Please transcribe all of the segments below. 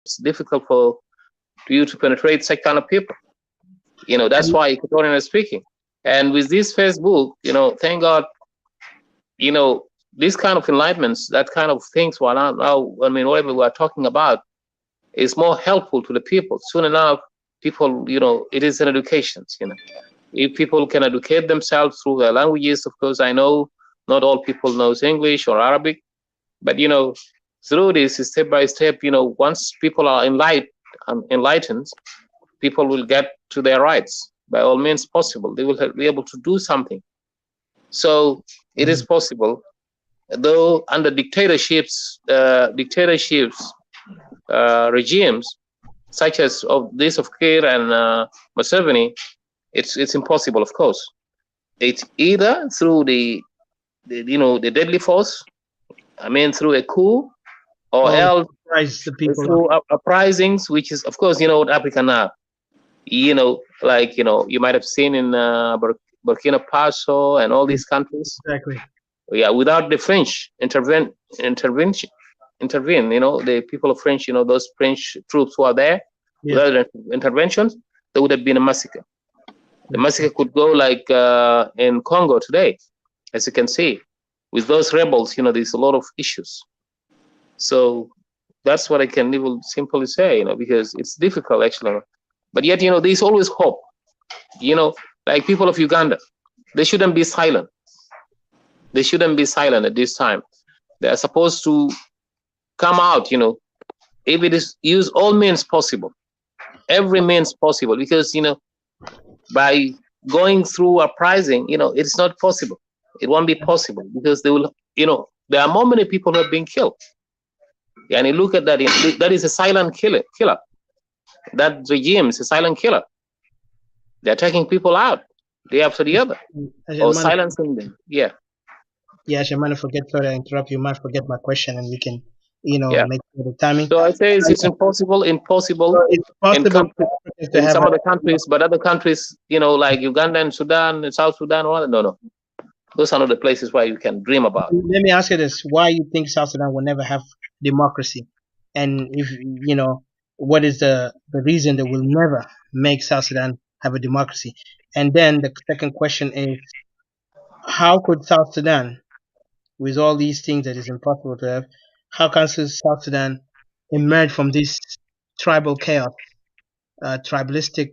it's difficult for you to penetrate such kind of people. That's why Equatorian is speaking. And with this Facebook, thank God, these kind of enlightenments, that kind of things, whatever we are talking about, is more helpful to the people. Soon enough, people, it is an education. If people can educate themselves through their languages, of course, I know not all people knows English or Arabic, but through this step by step, once people are enlightened, people will get to their rights by all means possible. They will be able to do something. So it is possible, though under dictatorships, regimes such as of Kir and Museveni, it's impossible. Of course, it's either through the deadly force, through a coup, or else through uprisings, which is, of course, what Africa now. You might have seen in Burkina Faso and all these countries. Exactly. Yeah, without the French intervene. The people of French, those French troops who are there, without interventions, there would have been a massacre. The massacre could go like in Congo today, as you can see. With those rebels, there's a lot of issues. So that's what I can even simply say, because it's difficult actually. But yet, there's always hope. Like people of Uganda, they shouldn't be silent. They shouldn't be silent at this time. They are supposed to come out, if it is, use all means possible, every means possible, because, by going through uprising, it's not possible. It won't be possible because they will, there are more many people who have been killed. And you look at that, that is a silent killer. That regime is a silent killer. They're taking people out day after the other, or silencing them. Yeah. Yeah, I might forget. Sorry, I interrupt you. Might forget my question, and we can, make the timing. So I say it's impossible. So it's possible in some other countries, but other countries, like Uganda and Sudan and South Sudan, no. Those are not the places where you can dream about. Let me ask you this: why you think South Sudan will never have democracy? And if what is the reason that will never make South Sudan have a democracy? And then the second question is, how could South Sudan, with all these things that is impossible to have, how can South Sudan emerge from this tribal chaos, tribalistic,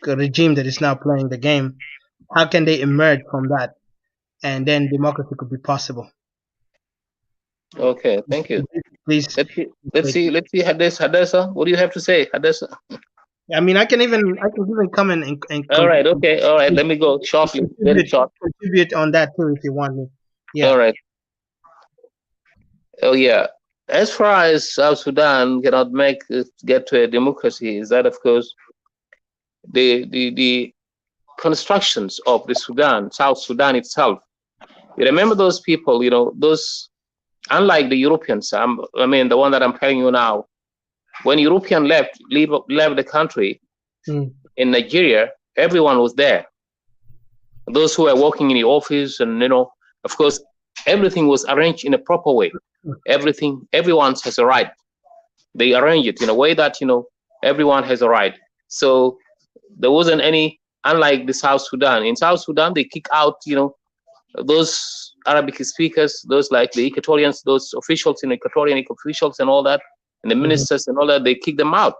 regime that is now playing the game? How can they emerge from that, and then democracy could be possible? Okay, thank you. Please. Let's see, Hadessa. What do you have to say, Hadessa? I mean, I can even come in and all right, okay, all right. Let me go shortly, very short. Contribute on that too, if you want me. Yeah. All right. Oh yeah. As far as South Sudan cannot get to a democracy, is that, of course, the constructions of the South Sudan itself. You remember those people, those, unlike the Europeans, the one that I'm telling you now, when European left the country in Nigeria, everyone was there. Those who were working in the office, and of course, everything was arranged in a proper way. Everyone has a right. They arrange it in a way that everyone has a right. So there wasn't any, unlike the South Sudan. In South Sudan, they kick out those Arabic speakers, those like the Equatorians, those officials in Equatorian officials and all that, and the ministers and all that, they kick them out.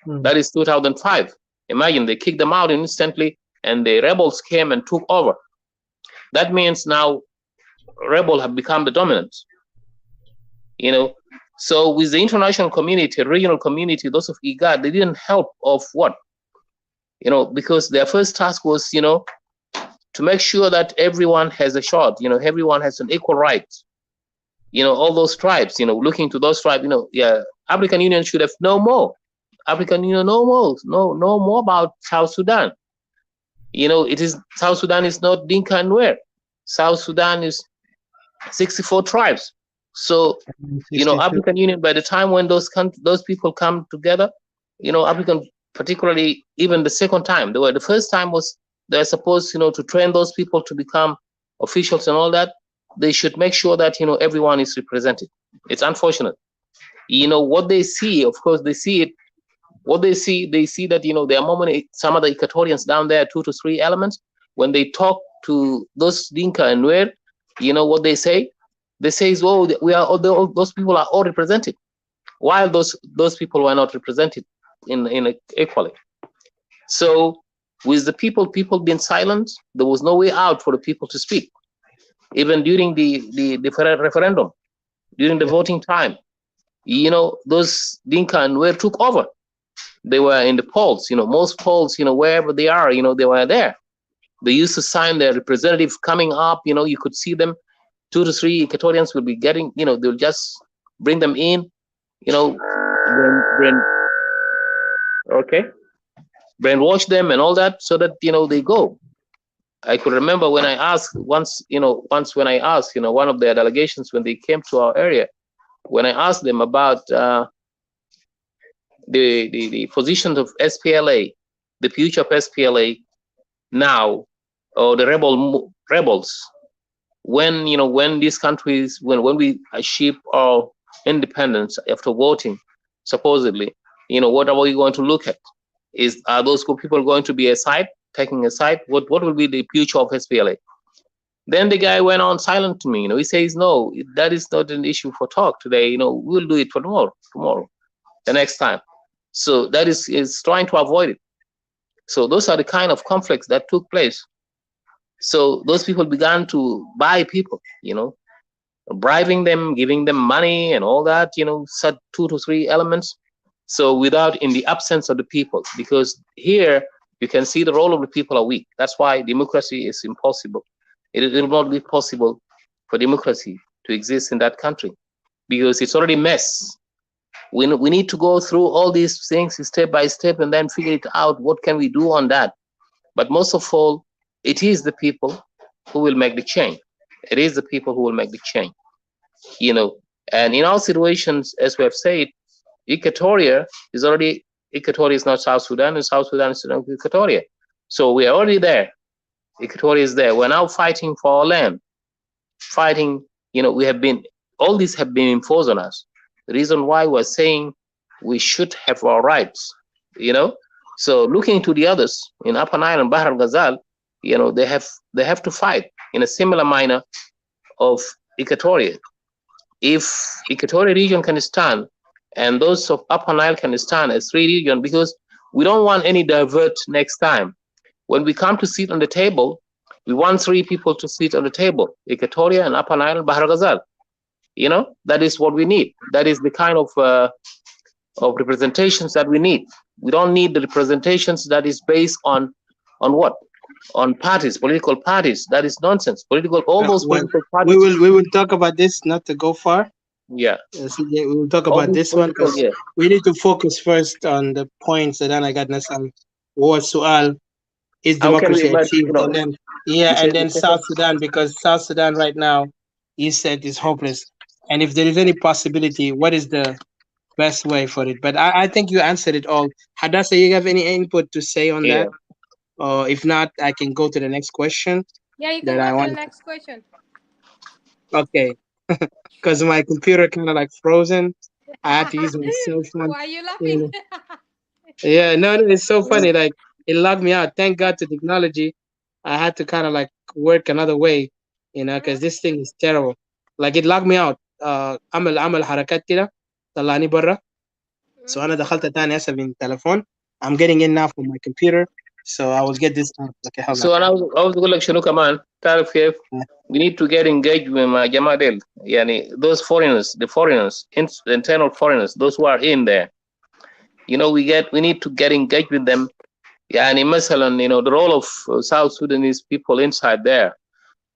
That is 2005. Imagine, they kicked them out instantly, and the rebels came and took over. That means now rebels have become the dominant. So with the international community, regional community, those of IGAD, they didn't help of what? Because their first task was, to make sure that everyone has a shot, everyone has an equal right. All those tribes, looking to those tribes, African Union should have no more. African Union no more about South Sudan. South Sudan is not Dinka and Nuer. South Sudan is 64 tribes. So, African Union, by the time when those people come together, African, particularly even the second time, the first time was they're supposed, to train those people to become officials and all that. They should make sure that, everyone is represented. It's unfortunate. what they see, of course they see it. What they see that there are some of the Equatorians down there, 2 to 3 elements. When they talk to those Dinka and Nuer, what they say? They say, "Oh, we are all those people are all represented," while those people were not represented in equally. So with the people being silent, there was no way out for the people to speak. Even during the referendum, during the voting time, those Dinka and Nuer took over. They were in the polls, most polls, wherever they are, they were there. They used to sign their representative coming up, you could see them. 2 to 3 Equatorians will be getting, they'll just bring them in, brainwash them and all that, so that, they go. I could remember when I asked once when I asked, one of their delegations when they came to our area, when I asked them about the positions of SPLA, the future of SPLA now, or the rebels, when these countries, when we achieve our independence after voting, supposedly, what are we going to look at? Are those people going to be taking a side? What will be the future of SPLA? Then the guy went on silent to me. He says, "No, that is not an issue for talk today. We'll do it for tomorrow, the next time." So that is trying to avoid it. So those are the kind of conflicts that took place. So those people began to buy people, bribing them, giving them money and all that, such 2 to 3 elements. So in the absence of the people, because here you can see the role of the people are weak. That's why democracy is impossible. It will not be possible for democracy to exist in that country, because it's already mess. We need to go through all these things step by step and then figure it out. What can we do on that? But most of all, it is the people who will make the change. It is the people who will make the change. And in our situations, as we have said, Equatoria is not South Sudan, and South Sudan is Equatoria. So we are already there. Equatoria is there. We're now fighting for our land. All these have been imposed on us. The reason why we're saying we should have our rights, So looking to the others in Upper Nile and Bahr al-Ghazal, they have to fight in a similar manner of Equatoria. If Equatorial region can stand, and those of Upper Nile can stand as 3 regions, because we don't want any divert next time. When we come to sit on the table, we want 3 people to sit on the table: Equatoria and Upper Nile and Bahr al-Ghazal. That is what we need. That is the kind of representations that we need. We don't need the representations that is based on what? On parties, political parties. That is nonsense. Political parties. We will talk about this, not to go far. Yeah. We will talk about this one, because we need to focus first on the points that I got Nasam. What Sual is democracy achieved? And then and then South Sudan, because South Sudan right now, he said, is hopeless. And if there is any possibility, what is the best way for it? But I think you answered it all. Hadassah, you have any input to say on that? Or if not, I can go to the next question. Yeah, you can go to the next question. Okay. Because my computer kind of like frozen. I had to use my cell phone. Why are you laughing? Yeah, no, it's so funny. Like, it logged me out. Thank God to technology. I had to kind of like work another way, because this thing is terrible. Like, it logged me out. عمل حركات كده طلعني برا. So أنا دخلت تاني هسه من التليفون. I'm getting in now from my computer. So I will get this done. Okay, so I was going like شنو كمان تعرف كيف we need to get engaged with my جماعة ديل those foreigners, the foreigners, the internal foreigners, those who are in there, we need to get engaged with them. مثلا the role of South Sudanese people inside there,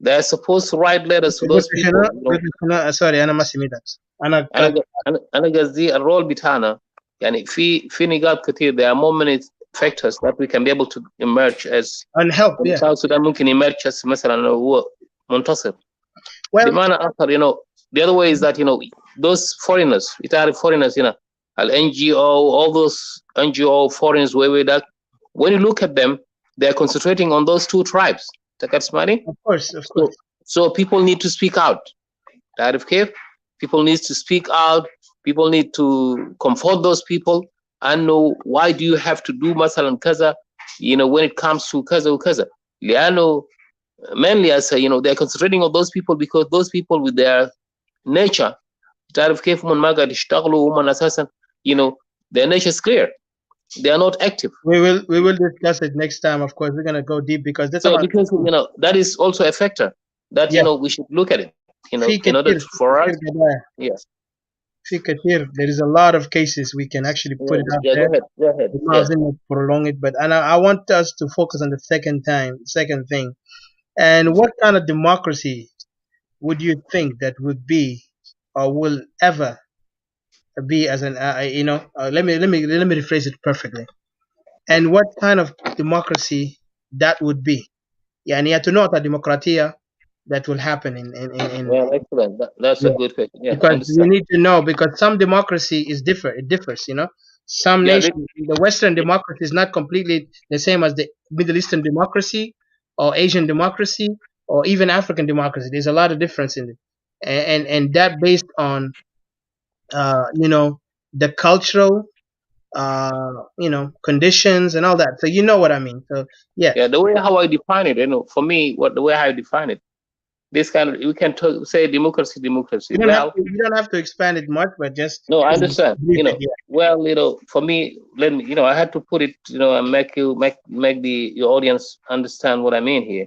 they're supposed to write letters to those people. Sorry, أنا ما سمعتك. أنا قصدي الرول بتاعنا في نقاط كتير. There are more many factors that we can be able to emerge as and help. South Sudan ممكن emerge as مثلا هو منتصر. بمعنى آخر the other way is that those foreigners, foreigners, al NGO, all those NGO foreigners, that when you look at them, they are concentrating on those 2 tribes. Of course. So people need to speak out. People need to speak out. People need to comfort those people and know why do you have to do masalan kaza, when it comes to kaza kaza. Liano, mainly as they're concentrating on those people because those people with their nature, تعرف كيف من ما قاعد يشتغلوا وهم اساسا their nature is clear. They are not active. We will discuss it next time. Of course, we're gonna go deep because that's about because that is also a factor that we should look at it. In order for us. Yes. There is a lot of cases we can actually put it out there. Go ahead. Prolong it, but I want us to focus on the second thing. And what kind of democracy would you think that would be or will ever be as an let me rephrase it perfectly. And what kind of democracy that would be? يعني to know that democratia that will happen in well, excellent. That's a good question. Yeah, because you need to know, because some democracy is different. It differs, Some nations, the Western democracy is not completely the same as the Middle Eastern democracy or Asian democracy or even African democracy. There's a lot of difference in it, and that based on the cultural conditions and all that. So you know what I mean. So yeah, the way how I define it, for me, the way I define it, this kind of, we can say democracy. You don't have to expand it much, but just no, I understand. Well, for me, let me, I had to put it, and make your audience understand what I mean here.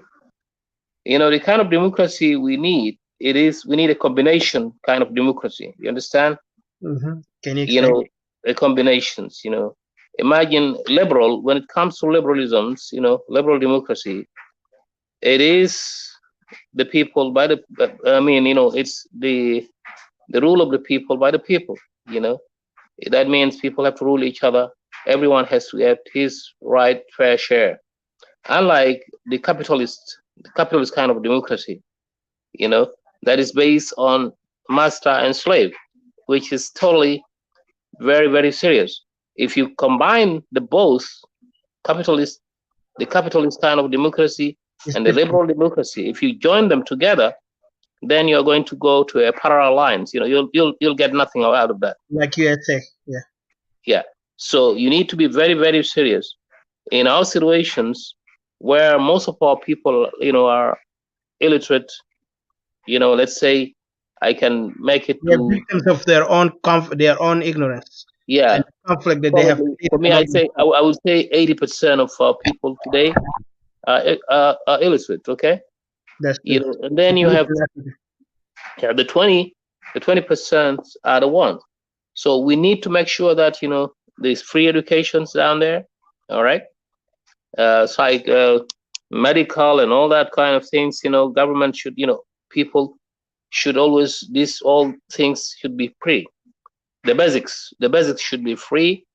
The kind of democracy we need, we need a combination kind of democracy. You understand? Mm-hmm. Can you explain? The combinations. Imagine liberal. When it comes to liberalisms, liberal democracy, it is the people by the. It's the rule of the people by the people. That means people have to rule each other. Everyone has to have his right fair share. Unlike the capitalist kind of democracy, that is based on master and slave, which is totally very, very serious. If you combine the both the capitalist kind of democracy and the liberal democracy, if you join them together, then you're going to go to a parallel lines. You'll get nothing out of that. Like USA, yeah. Yeah. So you need to be very, very serious. In our situations where most of our people, are illiterate, let's say, I can make it they're victims of their own ignorance. Yeah. And conflict that they have. For me, I would say 80% of people today are illiterate. Okay. That's true. And then you have the 20% are the ones. So we need to make sure that there's free educations down there. All right. Psych, medical, and all that kind of things. Government should, people should always, all things should be free. The basics should be free,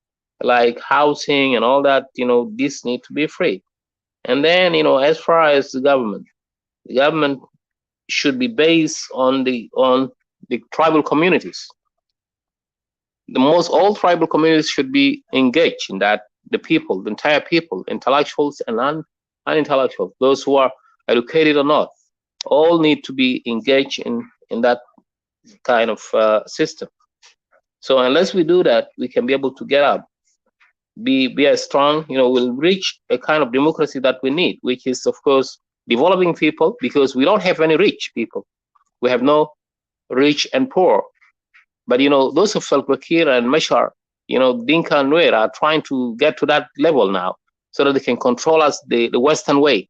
like housing and all that. This need to be free. And then, as far as the government should be based on the tribal communities. All tribal communities should be engaged in that. The entire people, intellectuals and unintellectuals, those who are educated or not, all need to be engaged in that kind of system. So unless we do that, we can be able to get up, be as strong, we'll reach a kind of democracy that we need, which is, of course, developing people, because we don't have any rich people. We have no rich and poor. But, those of Salva Kiir and Machar, Dinka and Nuer are trying to get to that level now so that they can control us the Western way,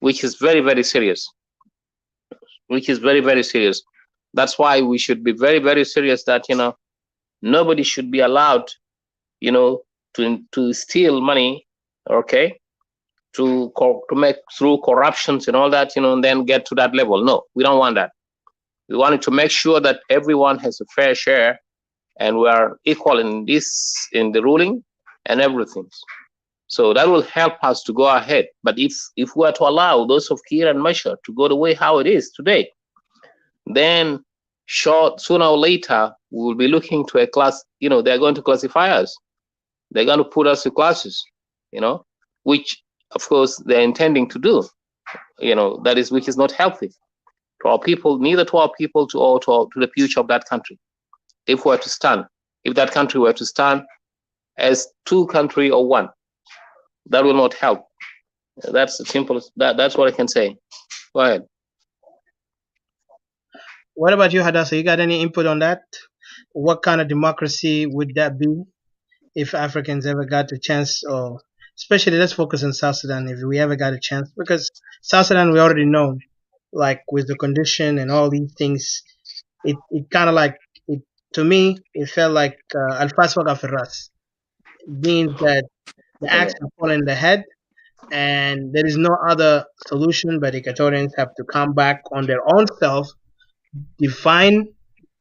which is very, very serious. That's why we should be very, very serious that, nobody should be allowed, to steal money, okay, to make through corruptions and all that, and then get to that level. No, we don't want that. We wanted to make sure that everyone has a fair share and we are equal in the ruling and everything. So that will help us to go ahead. But if we are to allow those of Kiir and Machar to go the way how it is today, then sooner or later we will be looking to a class, they're going to classify us. They're going to put us to classes, which of course they're intending to do, which is not healthy to our people, neither to our people or to the future of that country. if that country were to stand as two country or one, that will not help. That's the simplest. That's what I can say. Go ahead. What about you, Hadassah? You got any input on that? What kind of democracy would that be if Africans ever got a chance, or especially let's focus on South Sudan if we ever got a chance, because South Sudan we already know, like with the condition and all these things, it kind of like it to me it felt like al faswaga firras, means that the axe is falling in the head and there is no other solution but Equatorians have to come back on their own self, define,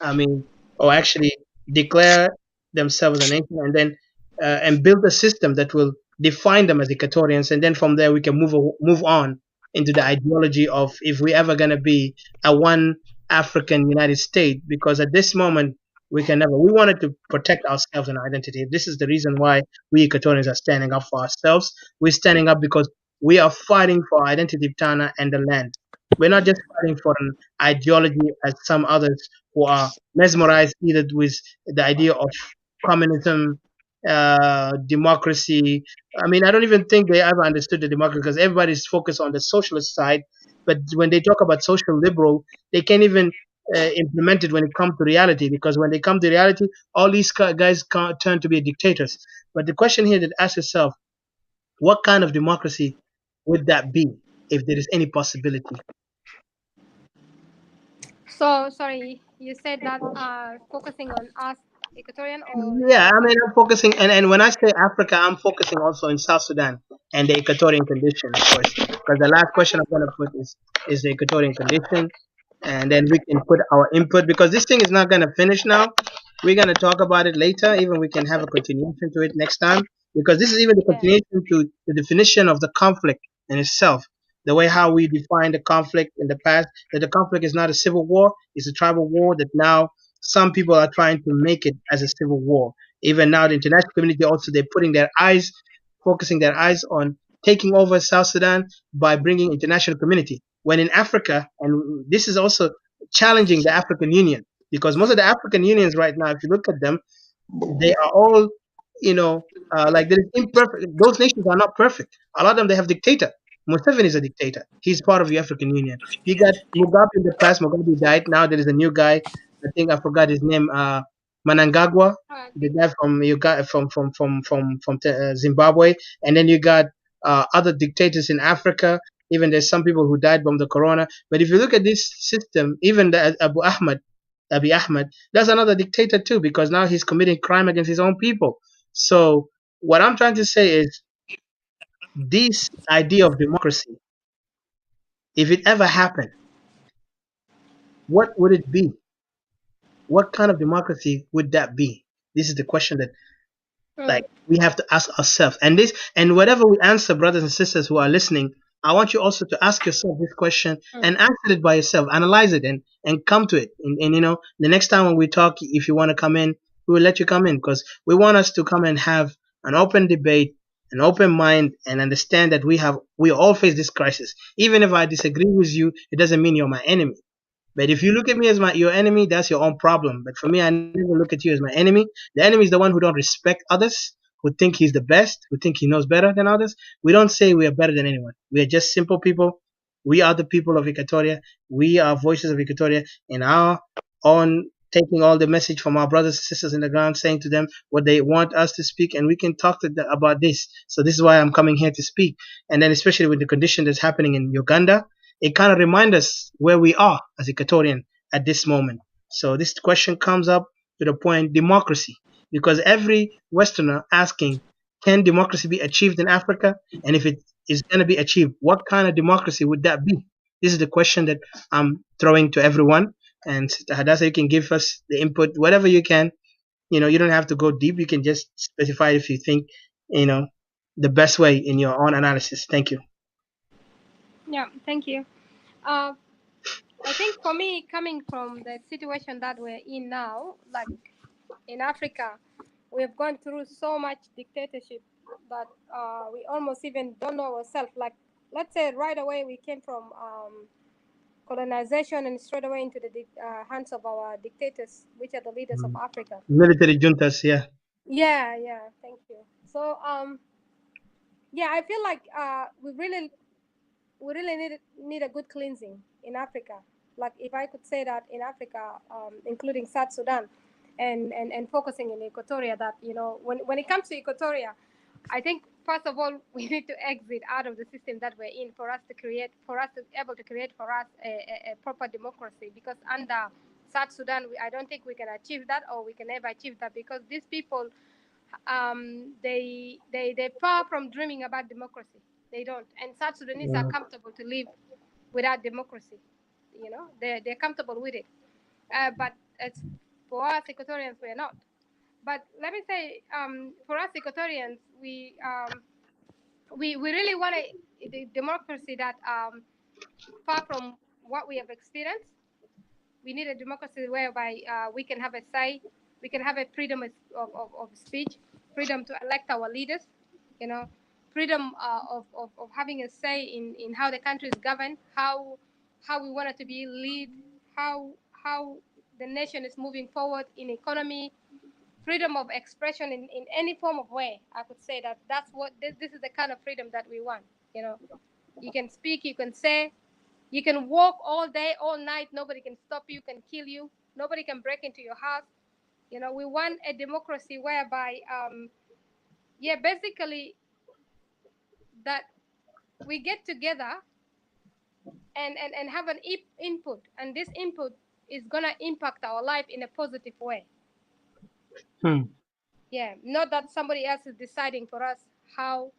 I mean, or actually declare themselves a nation, and then and build a system that will define them as Equatorians, and then from there we can move on into the ideology of if we ever gonna be a one African United States, because at this moment we can never. We wanted to protect ourselves and our identity. This is the reason why we Equatorians are standing up for ourselves. We're standing up because we are fighting for our identity, Tana, and the land. We're not just fighting for an ideology as some others who are mesmerized either with the idea of communism, democracy. I mean, I don't even think they ever understood the democracy because everybody's focused on the socialist side. But when they talk about social liberal, they can't even implement it when it comes to reality, because when they come to reality, all these guys can't turn to be dictators. But the question here that asks yourself, what kind of democracy would that be if there is any possibility? So sorry, you said that focusing on us, Equatorian, or Yeah, I mean, some. I'm focusing, and when I say Africa, I'm focusing also in South Sudan and the Equatorian condition, of course, because the last I question think I'm going to put is the Equatorian condition, and then we can put our input because this thing is not going to finish now. We're going to talk about it later. Even we can have a continuation to it next time, because this is even the yeah, continuation to the definition of the conflict in itself. The way how we define the conflict in the past, that the conflict is not a civil war, it's a tribal war that now some people are trying to make it as a civil war. Even now, the international community also they're putting their eyes, focusing their eyes on taking over South Sudan by bringing international community. When in Africa, and this is also challenging the African Union, because most of the African unions right now, if you look at them, they are all, like there is imperfect. Those nations are not perfect. A lot of them they have dictator. Museveni is a dictator. He's part of the African Union. You got Mugabe in the past. Mugabe died. Now there is a new guy. I think I forgot his name. Manangagwa, I the think guy from you got from Zimbabwe, and then you got other dictators in Africa. Even there's some people who died from the corona. But if you look at this system, even the Abiy Ahmed, that's another dictator too, because now he's committing crime against his own people. So what I'm trying to say is this idea of democracy, if it ever happened, what would it be? What kind of democracy would that be? This is the question that like we have to ask ourselves. And whatever we answer, brothers and sisters who are listening, I want you also to ask yourself this question and answer it by yourself, analyze it and come to it. And the next time when we talk, if you want to come in, we will let you come in, because we want us to come and have an open debate, an open mind, and understand that we all face this crisis. Even if I disagree with you, it doesn't mean you're my enemy. But if you look at me as your enemy, that's your own problem. But for me, I never look at you as my enemy. The enemy is the one who don't respect others, who think he's the best, who think he knows better than others. We don't say we are better than anyone. We are just simple people. We are the people of Equatoria. We are voices of Equatoria in our own, taking all the message from our brothers and sisters in the ground, saying to them what they want us to speak, and we can talk to them about this. So this is why I'm coming here to speak. And then especially with the condition that's happening in Uganda, it kind of reminds us where we are as Equatorian at this moment. So this question comes up to the point democracy, because every Westerner asking, can democracy be achieved in Africa? And if it is going to be achieved, what kind of democracy would that be? This is the question that I'm throwing to everyone. And Hadassah, you can give us the input, whatever you can. You don't have to go deep. You can just specify if you think, the best way in your own analysis. Thank you. yeah. Thank you. Uh, I think for me, coming from the situation that we're in now, like in Africa, we've gone through so much dictatorship that we almost even don't know ourselves. Like, let's say right away we came from colonization and straight away into the hands of our dictators, which are the leaders of Africa. Military juntas, yeah. Yeah, yeah. Thank you. So, yeah, I feel like we really need a good cleansing in Africa. Like if I could say that in Africa, including South Sudan, and focusing in Equatoria, that when it comes to Equatoria, I think first of all we need to exit out of the system that we're in for us to able to create for us a proper democracy. Because under South Sudan, I don't think we can achieve that, or we can never achieve that, because these people, they're far from dreaming about democracy. They don't, and South Sudanese are comfortable to live without democracy. They're comfortable with it. But as for us Equatorians, we're not. But let me say, for us Equatorians, we really want a democracy that far from what we have experienced. We need a democracy whereby we can have a say, we can have a freedom of speech, freedom to elect our leaders, freedom of having a say in how the country is governed, how we want it to be lead, how the nation is moving forward in economy, freedom of expression in any form of way. I could say that's what this is the kind of freedom that we want. You can speak, you can say, you can walk all day, all night. Nobody can stop you, can kill you. Nobody can break into your house. We want a democracy whereby, basically, that we get together and have an input, and this input is gonna impact our life in a positive way. Yeah, not that somebody else is deciding for us how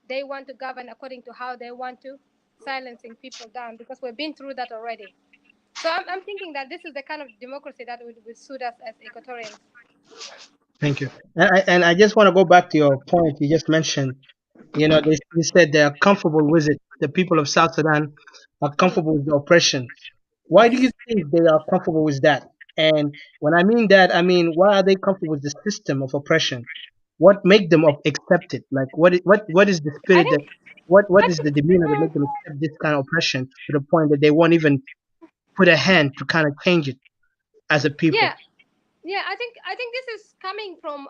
they want to govern according to how they want to, silencing people down, because we've been through that already. So I'm thinking that this is the kind of democracy that would suit us as Equatorians. Thank you. And I just want to go back to your point you just mentioned. They said they are comfortable with it. The people of South Sudan are comfortable with the oppression. Why do you think they are comfortable with that? And when I mean that, I mean, why are they comfortable with the system of oppression? What make them accept it? Like, what is the I spirit think that, what I is think the demeanor that make them accept this kind of oppression to the point that they won't even put a hand to kind of change it as a people? yeah. Yeah, I think this is coming from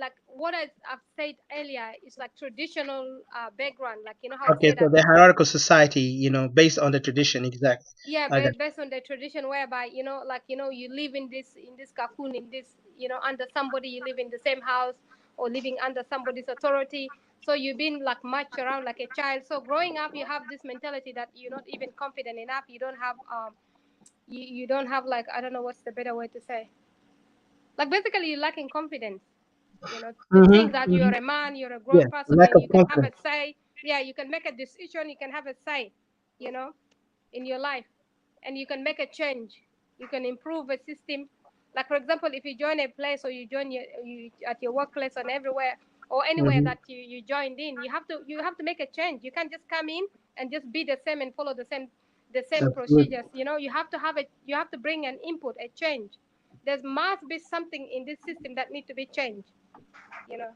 like what I've said earlier. It's like traditional background, like how I Okay, say so that. the hierarchical society, based on the tradition, exactly. Yeah, I got based on the tradition, whereby like you live in this cocoon, in this under somebody, you live in the same house, or living under somebody's authority. So you've been like marched around like a child. So growing up, you have this mentality that you're not even confident enough. You don't have you don't have, like, I don't know what's the better way to say. Like basically, you're lacking confidence. To think that you're a man, you're a Yeah, grown person, lack and of you can have a confidence. say. Yeah, you can make a decision, you can have a say, you know, in your life, and you can make a change. You can improve a system. Like for example, if you join a place, or you join you at your workplace, and everywhere, or anywhere Hmm. that you joined in, you have to make a change. You can't just come in and just be the same and follow the same Absolutely. procedures. You have to bring an input, a change. There must be something in this system that need to be changed. you know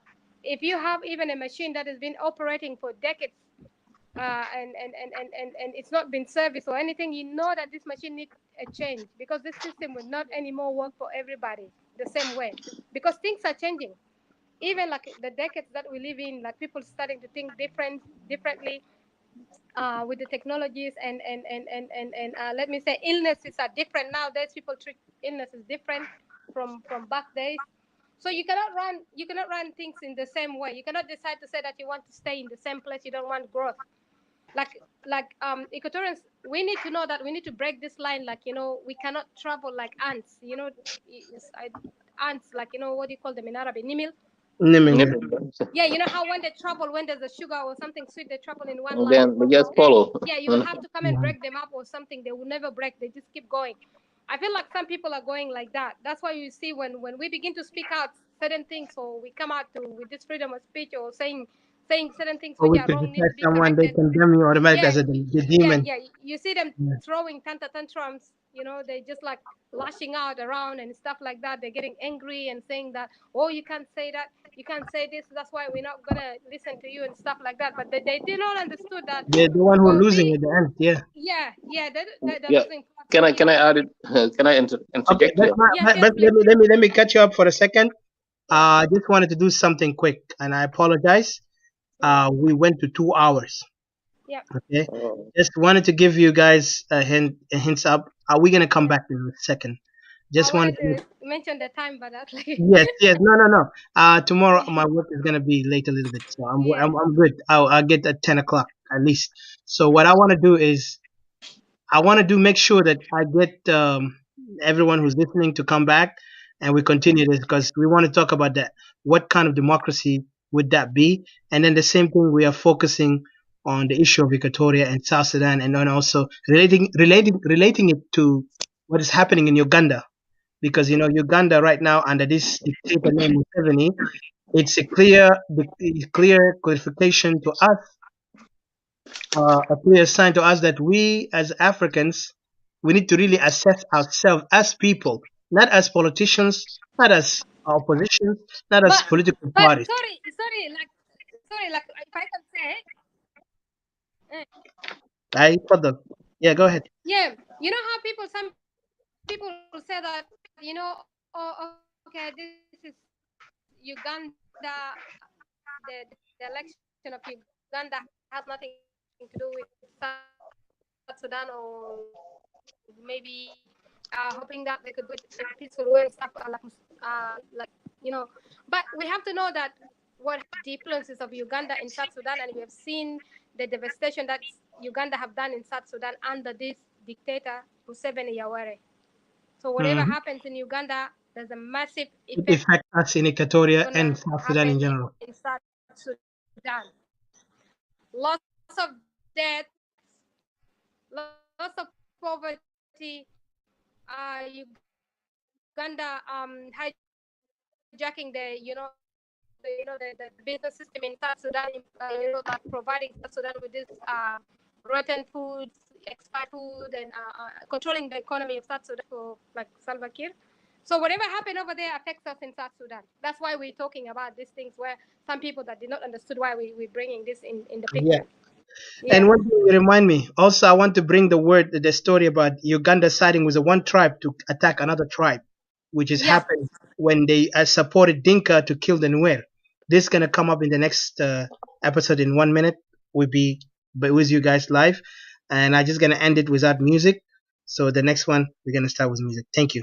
if you have even a machine that has been operating for decades, and it's not been serviced or anything, you know that this machine needs a change, because this system will not anymore work for everybody the same way, because things are changing. Even like the decades that we live in, like people starting to think differently, with the technologies, and let me say, illnesses are different nowadays. People treat illnesses different from back days. So you cannot run things in the same way. You cannot decide to say that you want to stay in the same place. You don't want growth. Like Equatorians, we need to know that we need to break this line. Like we cannot travel like ants. Ants, like what do you call them in Arabic? Nimil. Naming it. Yeah, you know how when they travel, when there's a sugar or something sweet, they travel in one And line. then they just follow. Yeah, you will have to come and break them up or something. They will never break. They just keep going. I feel like some people are going like that. That's why you see when we begin to speak out certain things, or we come out with this freedom of speech, or saying certain things Or which we are wrong, need to criticize be someone, they corrected. condemn you automatically Yeah, as the yeah, demon. yeah. You see them Yeah. throwing tantrums, they just like lashing out around and stuff like that. They're getting angry and saying that, oh, you can't say that, you can't say this, that's why we're not gonna listen to you and stuff like that. But they did not understood that. They're the one who are Well, losing at the end. Yeah. they're Yeah. losing. Can I add it? Can I Okay, interject here? Yes, but please. let me catch you up for a second. I just wanted to do something quick, and I apologize. We went to 2 hours. Yeah. Okay, Oh. just wanted to give you guys a hints up. Are we gonna come back in a second? I Just wanted wanted to. to mention the time, but that's like Yes, no. Tomorrow my work is gonna be late a little bit, so yeah. I'm good. I'll get at 10 o'clock at least. So what I want to do is I want to make sure that I get everyone who's listening to come back and we continue this because we want to talk about that. What kind of democracy would that be? And then the same thing, we are focusing on the issue of Equatoria and South Sudan, and then also relating it to what is happening in Uganda, because Uganda right now under this dictator named Museveni, it's a clear clarification to us, a clear sign to us that we as Africans, we need to really assess ourselves as people, not as politicians, not as oppositions, not as But political but parties. sorry, like if I can say, Further. Yeah, go ahead. yeah, how some people will say that, oh, okay, this is Uganda, the election of Uganda has nothing to do with South Sudan, or maybe hoping that they could do it in a peaceful way and stuff but we have to know that what the influences of Uganda in South Sudan, and we have seen the devastation that Uganda have done in South Sudan under this dictator Museveni Yaware. So whatever Hmm. happens in Uganda, there's a massive It effect affects us in that's Equatoria gonna and South Sudan in happen general. in South Sudan. Lots of deaths, lots of poverty, Uganda hijacking the business system in South Sudan, like providing South Sudan with this rotten foods, expired food, and controlling the economy of South Sudan for like Salva Kiir. So whatever happened over there affects us in South Sudan. That's why we're talking about these things where some people that did not understood why we're bringing this in the picture. Yeah. Yeah. And one thing you remind me, also, I want to bring the story about Uganda siding with the one tribe to attack another tribe, which has Yes. happened when they supported Dinka to kill the Nuer. This is going to come up in the next episode in 1 minute. We'll be with you guys live. And I'm just going to end it without music. So the next one, we're going to start with music. Thank you.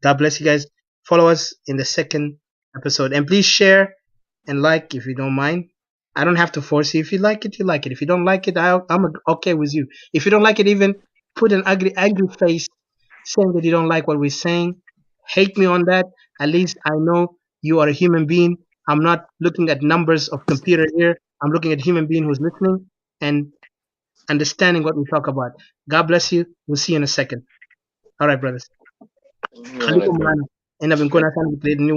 God bless you guys. Follow us in the second episode. And please share and like if you don't mind. I don't have to force you. If you like it, you like it. If you don't like it, I'm okay with you. If you don't like it, even put an angry face saying that you don't like what we're saying. Hate me on that. At least I know you are a human being. I'm not looking at numbers of computer here. I'm looking at a human being who's listening and understanding what we talk about. God bless you. We'll see you in a second. All right, brothers. All right, خليكم bro. معنا. احنا بنكون عشان